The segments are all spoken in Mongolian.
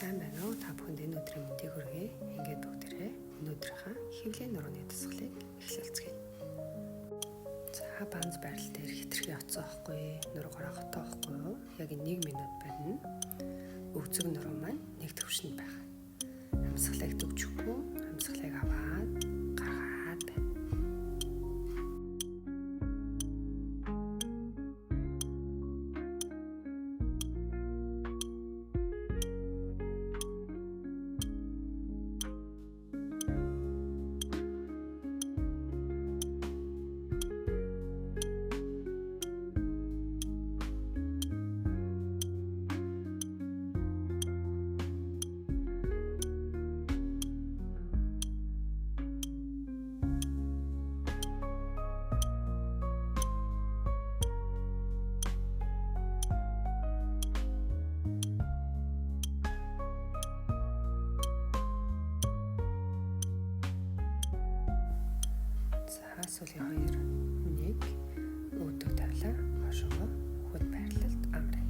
Сайн байна уу? Та бүхэнд энэ өдрийн мэндийг хүргэе. Ингээд бүгдээрээ энэ өдрийнхаа хэвлэлийн нурууны тусгалыг эхлүүлцгээе. За банз байрал дээр хитрхи оцсон байхгүй, нуруугаараа хотоохгүй юу? Яг 1 минут барина. Өвзөг нуруу маань нэг төвшөнд байна. Амьсгалыг төвчөхгүй, амьсгалыг аваад гаргаад байна. Сүүлийн 2 1 өвдөг тавлаа хошоогоо хөл байрлалд амраа.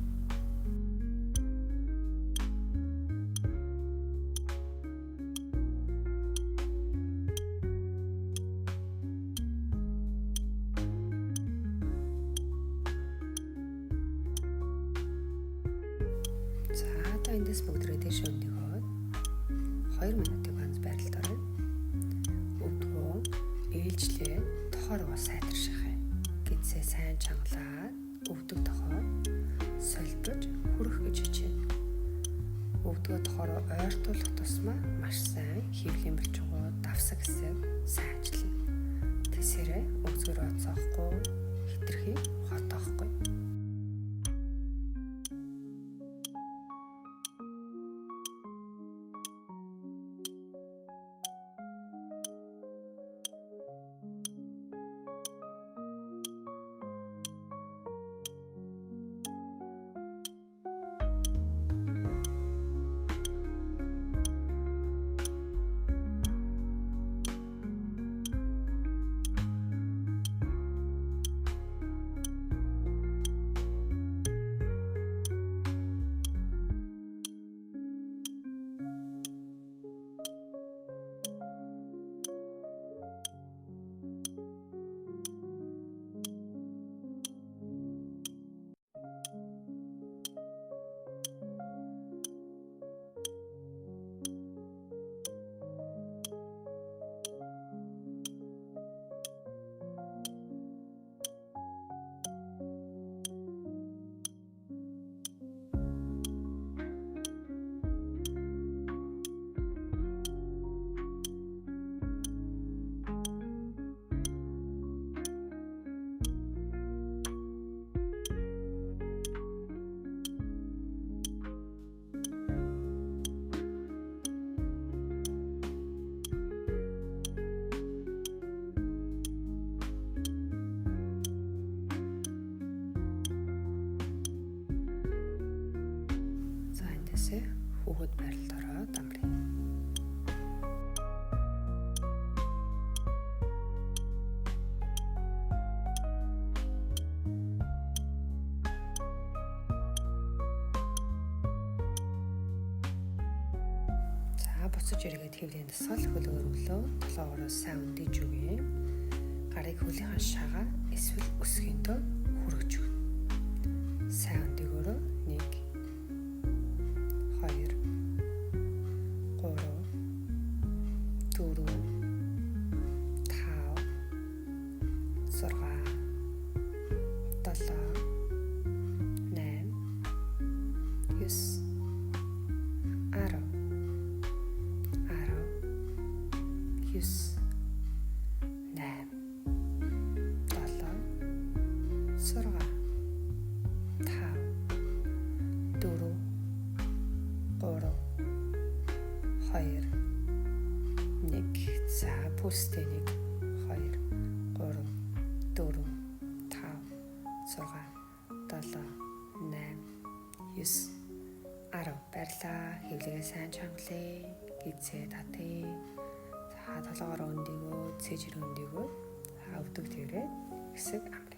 За одоо эндээс бүгдрээ дэш өндөгөөд 2 минутын банз байралд орно. Өвдгөө ээлжлээ тохоороо сайтаршихаа. Гидсээ сайн чангалаад өвдөг тохоо солбож хүрэх гэж хичээнэ. Өвдгөө тохоороо ойртуулах тусмаа маш сайн хөвлийн булчингуу давсаг хэсэг сайжлна. Тэсээрээ өвзгөрөө цоохгүй хитрхи хотоохгүй. Хүүхэд байралд ороод амраа. За буцаж эргээд хэвлийн тасгал хөлөөрөлөө толгоороос сайн өндийж өгье. Гарыг хөлийнхаа шагаа эсвэл өсгөнтөө хүргэж өгнө. Сайн өндөгөөрөө 1 За пүстэй 1 2 3 4 5 6 7 8 9 10 баярлаа. Хэвлэгээ сайн чангалаа. Гидсээ татъя. За толгоороо өндөгөө, цэжэр өндөгөө. Өвдөг тэрээ хэсэг амраа.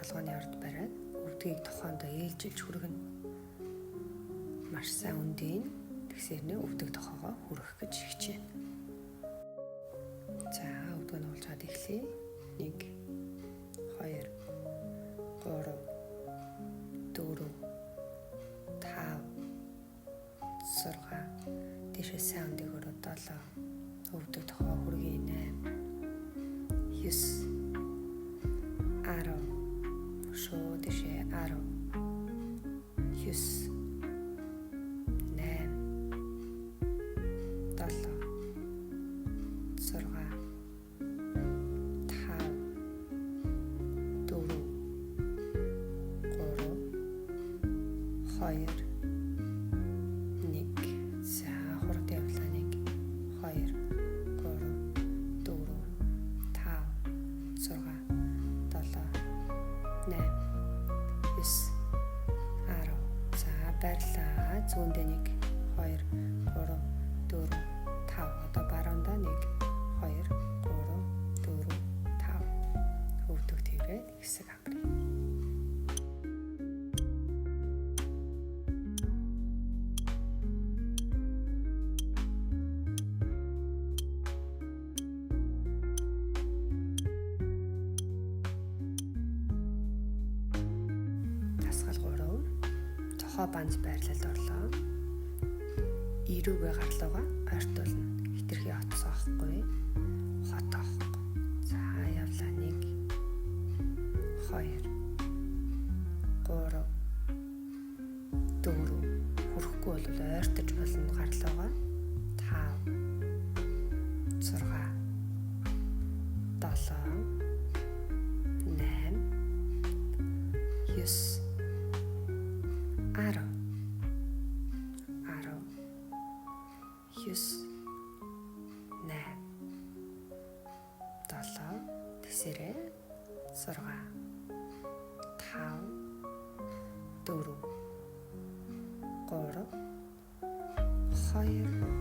толгойн ард бариад өвдгийг тохоондоо ээлжилж хүргэнэ. Маш сайн үндийн тэгсэрнээ өвдөг тохоогоо хүргэх гэж хичээнэ. За өвдгөө нь уулзаад эхлэе. 1 2 3 4 5 6 тийшээ сайн үндийг өрөө 7 өвдөг тохоо хүргэе 8 9 10 шууд тийшээ 10 9 2 1 за хурд явлаа 1 2 3 4 5 6 7 8 9 10 за баярлаа зүүндээ 1 2 3 4 5 одоо баруунда 1 2 3 4 5 өвдөг тэргээд хэсэг амрыг тохоо банз байрлалд орлоо. Ирүүгээ гарлууга ойртуулна. Хитрхи отсоохгүй. Хотоохгүй. За явлаа 1 2 3 4 хүрэхгүй бол ойртож болно гарлууга 5 6 7 8 9 10 9 8 7 тэгсэрээ 6 5 4 3 2